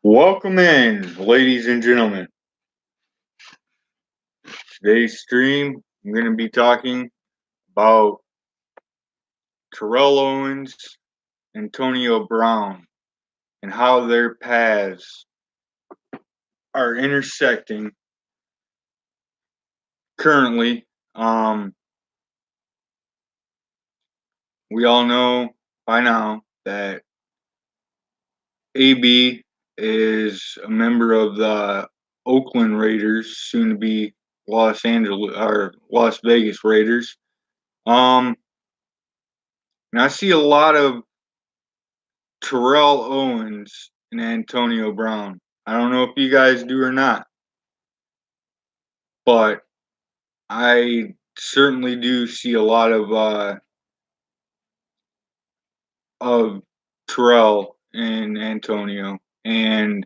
Welcome in, ladies and gentlemen. Today's stream, I'm going to be talking about Terrell Owens, Antonio Brown, and how their paths are intersecting currently. We all know by now that AB is a member of the Oakland Raiders, soon to be Las Vegas Raiders. And I see a lot of Terrell Owens and Antonio Brown. I don't know if you guys do or not, but I certainly do see a lot of Terrell and Antonio, and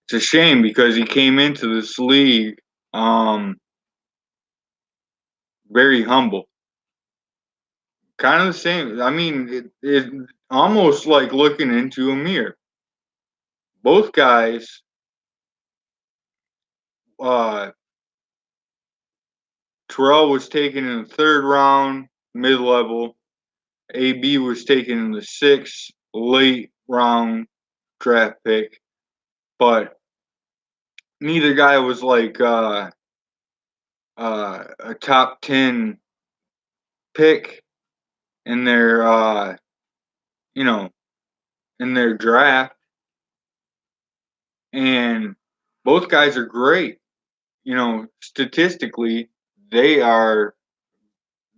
it's a shame because he came into this league um, very humble, kind of the same. I mean, it almost like looking into a mirror. Both guys, uh, Terrell was taken in the third round, mid level. AB was taken in the sixth late round draft pick, but neither guy was like a top 10 pick in their you know in their draft, and both guys are great. Statistically, they are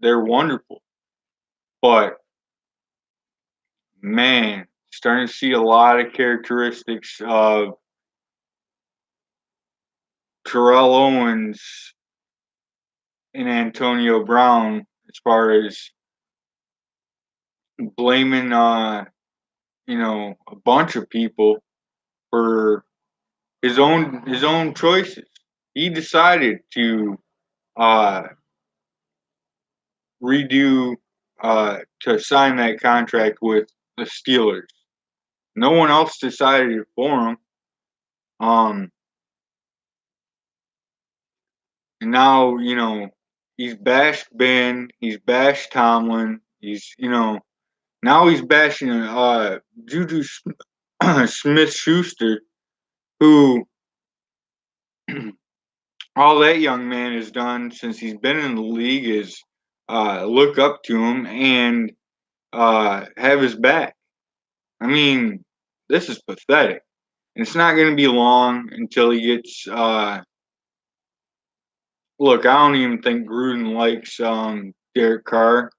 they're wonderful, but man, starting to see a lot of characteristics of Terrell Owens and Antonio Brown as far as blaming a bunch of people for his own choices. He decided to uh redo to sign that contract with the Steelers. No one else decided it for him. Um and now, he's bashed Ben, he's bashed Tomlin, now he's bashing Juju Smith Schuster, who all that young man has done since he's been in the league is look up to him and have his back. I mean, this is pathetic. And it's not going to be long until he gets. Look, I don't even think Gruden likes Derek Carr,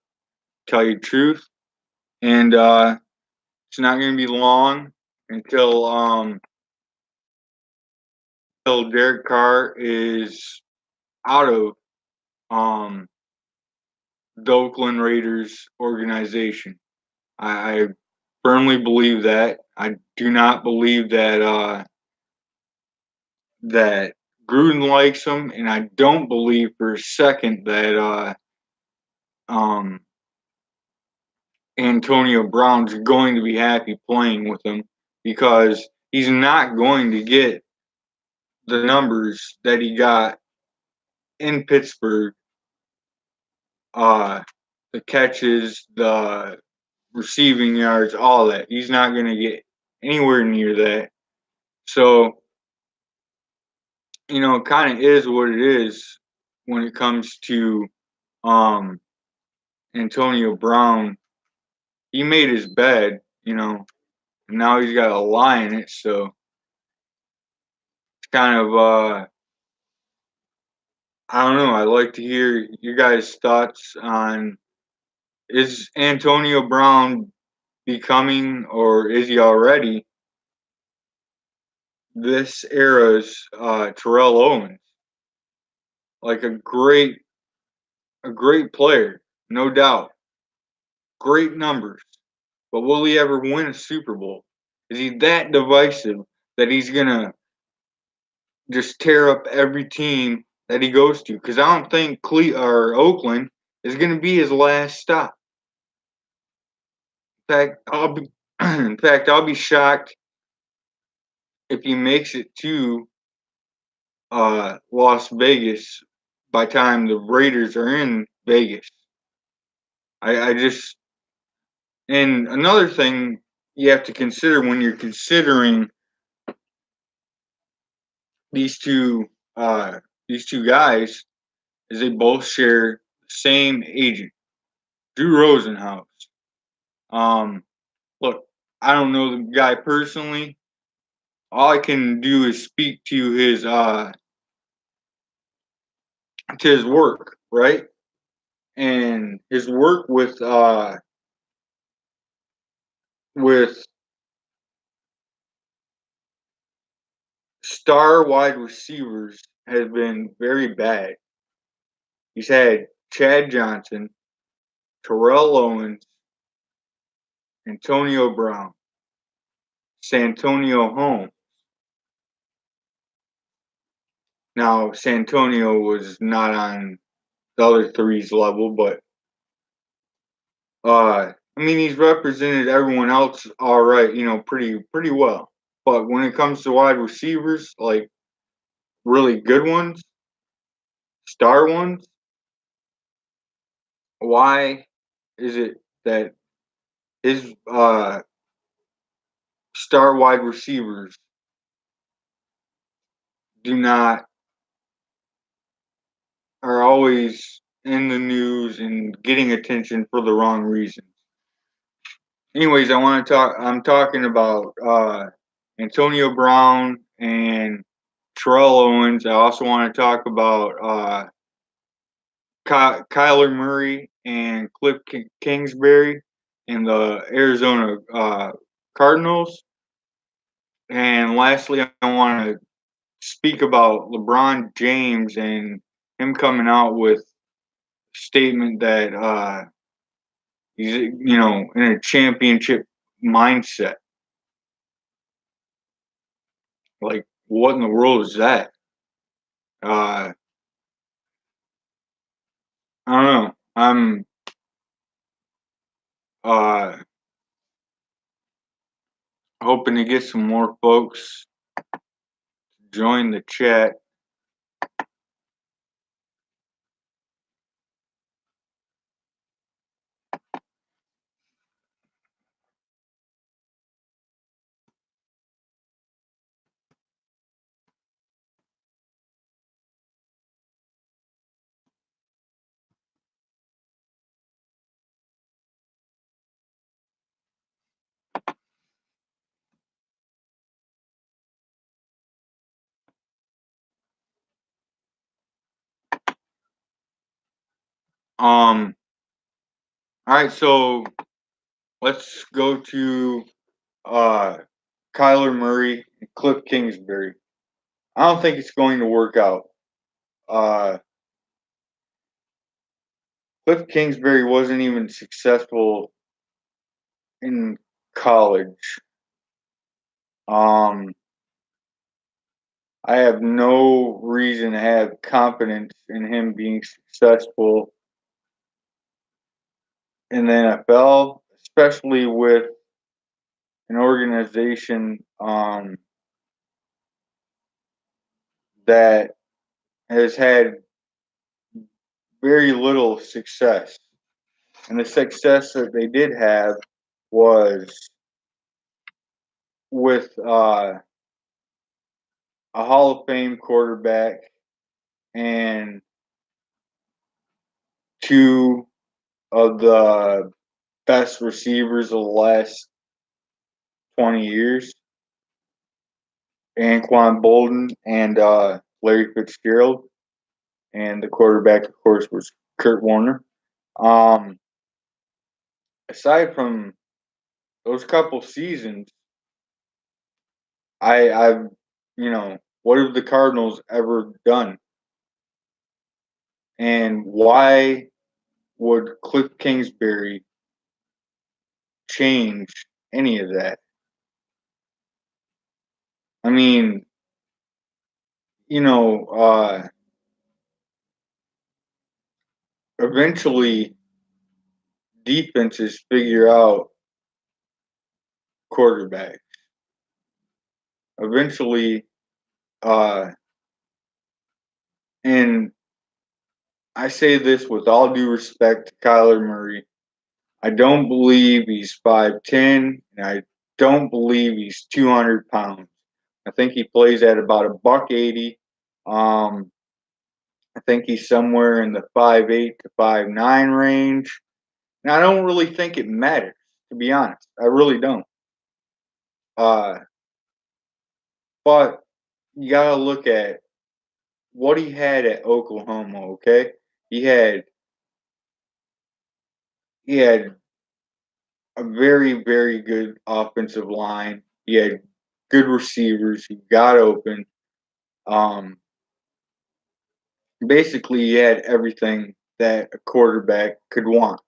tell you the truth. And it's not going to be long until Derek Carr is out of um, the Oakland Raiders organization. I firmly believe that. I do not believe that Gruden likes him, and I don't believe for a second that um, Antonio Brown's going to be happy playing with him because he's not going to get the numbers that he got in Pittsburgh. Uh, the catches, the receiving yards, all that. He's not going to get anywhere near that. So, it kind of is what it is when it comes to um, Antonio Brown. He made his bed, and now he's got to lie in it. So it's kind of, I don't know. I'd like to hear your guys' thoughts on, is Antonio Brown becoming, or is he already, this era's Terrell Owens? Like a great player, no doubt. Great numbers. But will he ever win a Super Bowl? Is he that divisive that he's gonna just tear up every team that he goes to? Because I don't think Oakland is gonna be his last stop. In fact, I'll be shocked if he makes it to Las Vegas by the time the Raiders are in Vegas. I just and another thing you have to consider when you're considering these two these two guys is they both share the same agent, Drew Rosenhaus. Um, look, I don't know the guy personally. All I can do is speak to his work, right? And his work with star wide receivers has been very bad. He's had Chad Johnson, Terrell Owens, Antonio Brown, Santonio Holmes. Now, Santonio was not on the other three's level, but I mean he's represented everyone else all right, pretty well. But when it comes to wide receivers, like really good ones, star ones, why is it that his star wide receivers do not are always in the news and getting attention for the wrong reasons? Anyways, I'm talking about Antonio Brown and Terrell Owens. I also want to talk about Kyler Murray and Kliff Kingsbury in the Arizona Cardinals. And lastly, I want to speak about LeBron James and him coming out with a statement that he's in a championship mindset. Like, what in the world is that? Uh, I don't know. I'm uh, hoping to get some more folks to join the chat. All right, so let's go to uh, Kyler Murray and Kliff Kingsbury. I don't think it's going to work out. Uh, Kliff Kingsbury wasn't even successful in college. Um, I have no reason to have confidence in him being successful in the NFL, especially with an organization that has had very little success. And the success that they did have was with a Hall of Fame quarterback and two of the best receivers of the last 20 years, Anquan Bolden and Larry Fitzgerald. And the quarterback, of course, was Kurt Warner. Um, Aside from those couple seasons, I've, what have the Cardinals ever done? And why would Kliff Kingsbury change any of that? I mean, you know, eventually defenses figure out quarterback. eventually, uh, and I say this with all due respect to Kyler Murray. I don't believe he's 5'10", and I don't believe he's 200 pounds. I think he plays at about a buck 80. Um, I think he's somewhere in the 5'8" to 5'9" range. And I don't really think it matters, to be honest. I really don't. Uh, but you got to look at what he had at Oklahoma, okay? He had he had a very, very good offensive line. He had good receivers who got open. Um, Basically, he had everything that a quarterback could want.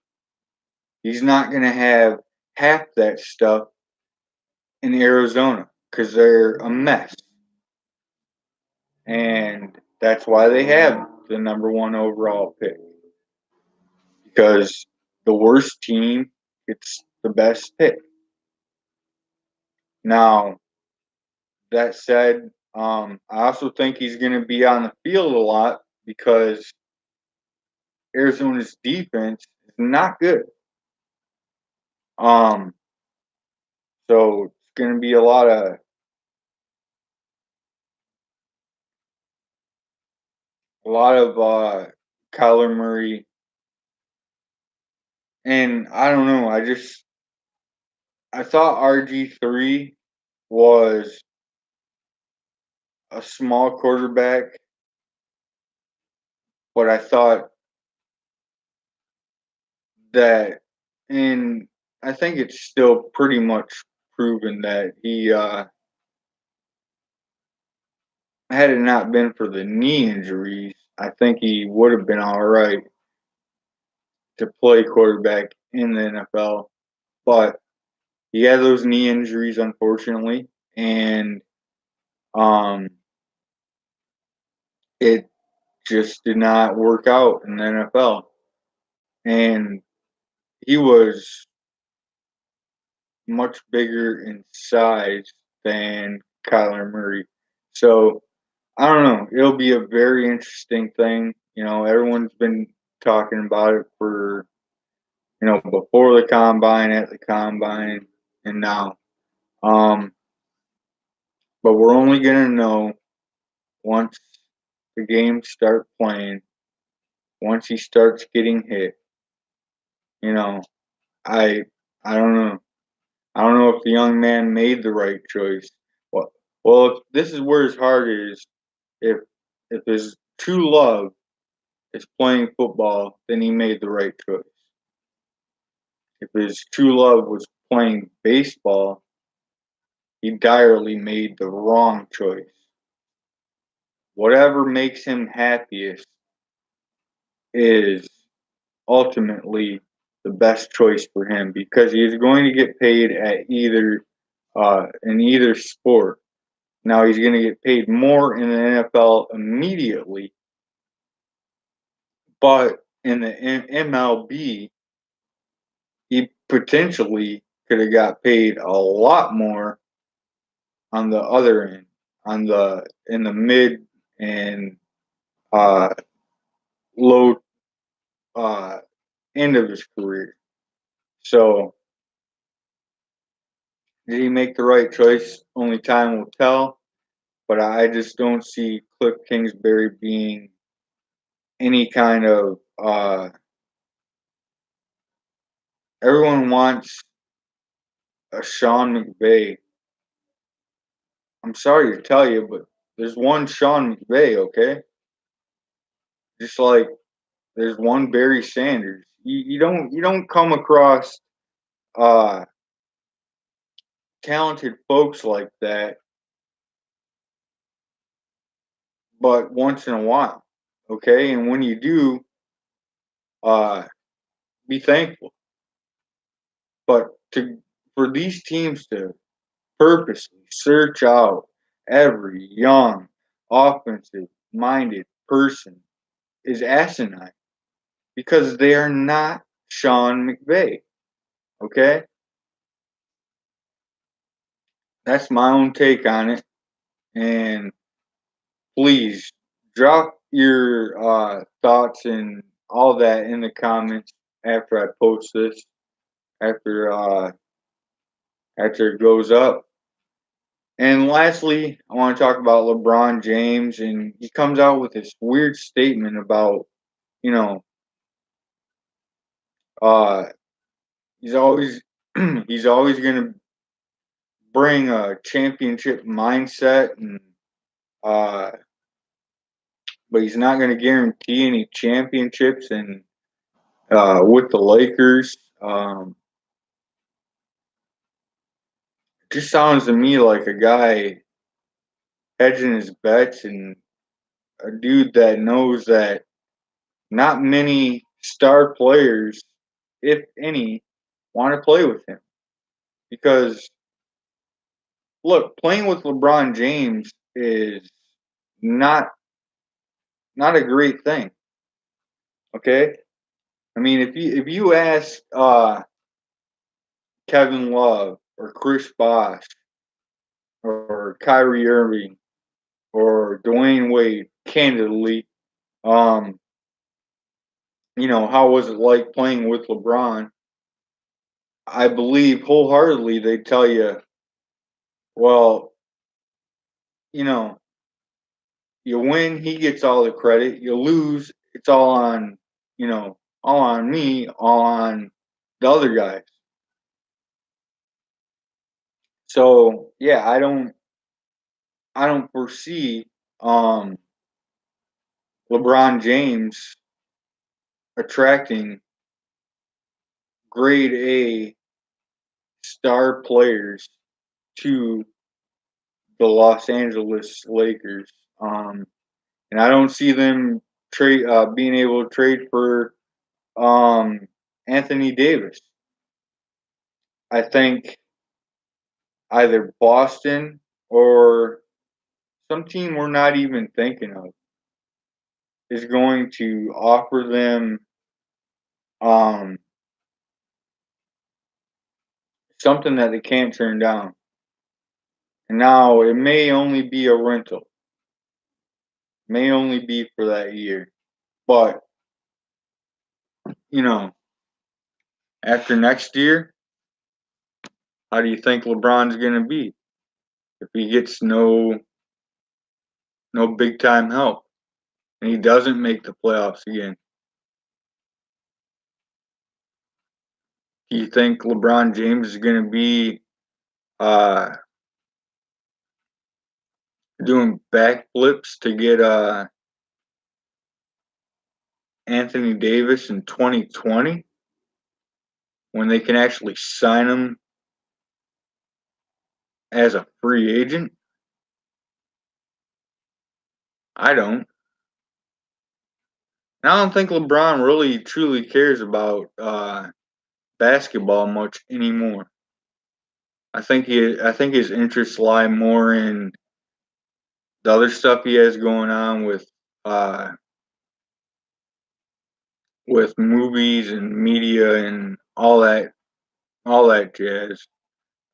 He's not going to have half that stuff in Arizona because they're a mess. And that's why they have the number one overall pick. Because the worst team gets the best pick. Now, that said, I also think he's going to be on the field a lot because Arizona's defense is not good. Um, so it's going to be a lot of Kyler Murray, and I don't know. I thought RG3 was a small quarterback, but I thought that, and I think it's still pretty much proven that he, had it not been for the knee injuries, I think he would have been all right to play quarterback in the NFL. But he had those knee injuries, unfortunately, and um, it just did not work out in the NFL. And he was much bigger in size than Kyler Murray. So I don't know. It'll be a very interesting thing. Everyone's been talking about it for, before the combine, at the combine, and now. Um, but we're only gonna know once the games start playing, once he starts getting hit. You know, I I don't know. I don't know if the young man made the right choice. Well, if this is where his heart is. If his true love is playing football, then he made the right choice. If his true love was playing baseball, he direly made the wrong choice. Whatever makes him happiest is ultimately the best choice for him because he is going to get paid at either in either sport. Now he's going to get paid more in the NFL immediately, but in the MLB, he potentially could have got paid a lot more on the other end, in the mid and uh, low uh, end of his career. So, did he make the right choice? Only time will tell. But I just don't see Kliff Kingsbury being any kind of. Everyone wants a Sean McVay. I'm sorry to tell you, but there's one Sean McVay, okay? Just like there's one Barry Sanders. You don't come across uh talented folks like that, but once in a while, okay? And when you do, uh, be thankful. But to for these teams to purposely search out every young, offensive minded person is asinine because they are not Sean McVay. Okay? That's my own take on it. And please drop your thoughts and all that in the comments after I post this, after after it goes up. And lastly, I want to talk about LeBron James, and he comes out with this weird statement about, you know, uh, he's always he's always going to bring a championship mindset, and uh, but he's not going to guarantee any championships. And with the Lakers, just sounds to me like a guy hedging his bets, and a dude that knows that not many star players, if any, want to play with him. Because look, playing with LeBron James is not not a great thing. Okay, I mean, if you ask Kevin Love or Chris Bosh or Kyrie Irving or Dwayne Wade, candidly, um, how was it like playing with LeBron? I believe wholeheartedly they tell you, well, you know, you win, he gets all the credit. You lose, it's all on me, all on the other guys. So yeah, I don't foresee um LeBron James attracting grade A star players to the Los Angeles Lakers. And I don't see them trade being able to trade for um, Anthony Davis. I think either Boston or some team we're not even thinking of is going to offer them um, something that they can't turn down. And now it may only be a rental, may only be for that year, but you know, after next year, how do you think LeBron's going to be if he gets no big time help and he doesn't make the playoffs again? Do you think LeBron James is going to be uh, doing backflips to get Anthony Davis in 2020 when they can actually sign him as a free agent? I don't. And I don't think LeBron really truly cares about basketball much anymore. I think his interests lie more in the other stuff he has going on uh, with movies and media and all that jazz.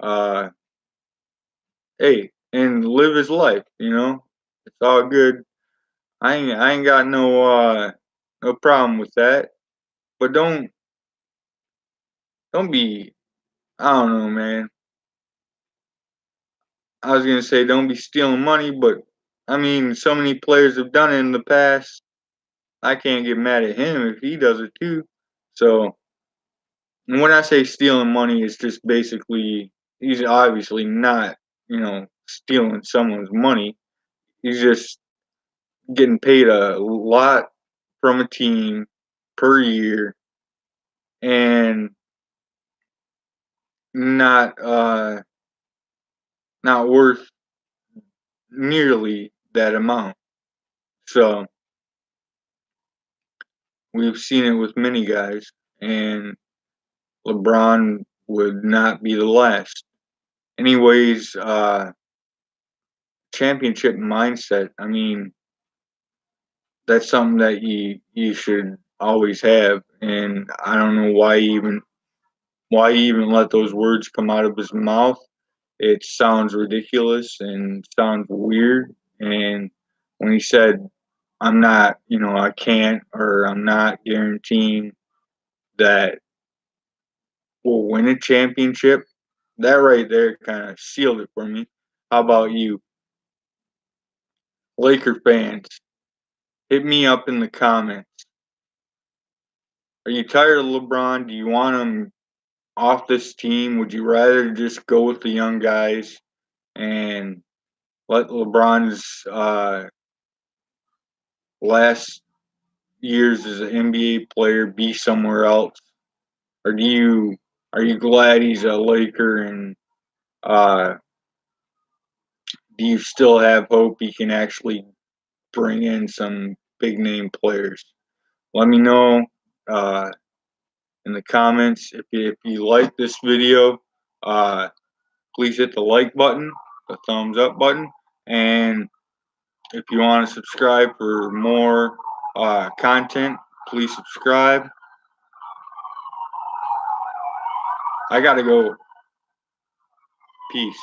Uh, hey, and live his life. It's all good. I ain't got no problem with that. But don't be, I don't know, man. I was gonna say don't be stealing money, but I mean so many players have done it in the past. I can't get mad at him if he does it too. So, and when I say stealing money, it's just basically he's obviously not, stealing someone's money. He's just getting paid a lot from a team per year and not not worth nearly that amount. So we've seen it with many guys, and LeBron would not be the last. Anyways, championship mindset. I mean, that's something that you should always have, and I don't know why he even let those words come out of his mouth. it sounds ridiculous and sounds weird. And when he said, I'm not, I can't, or I'm not guaranteeing that we'll win a championship, that right there kind of sealed it for me. How about you? Laker fans, hit me up in the comments. Are you tired of LeBron? Do you want him off this team? Would you rather just go with the young guys and let LeBron's last years as an NBA player be somewhere else? Or are you glad he's a Laker and uh, do you still have hope he can actually bring in some big name players? Let me know uh, in the comments. If you like this video, uh, please hit the like button, the thumbs up button, and if you want to subscribe for more content, please subscribe. I gotta go. Peace.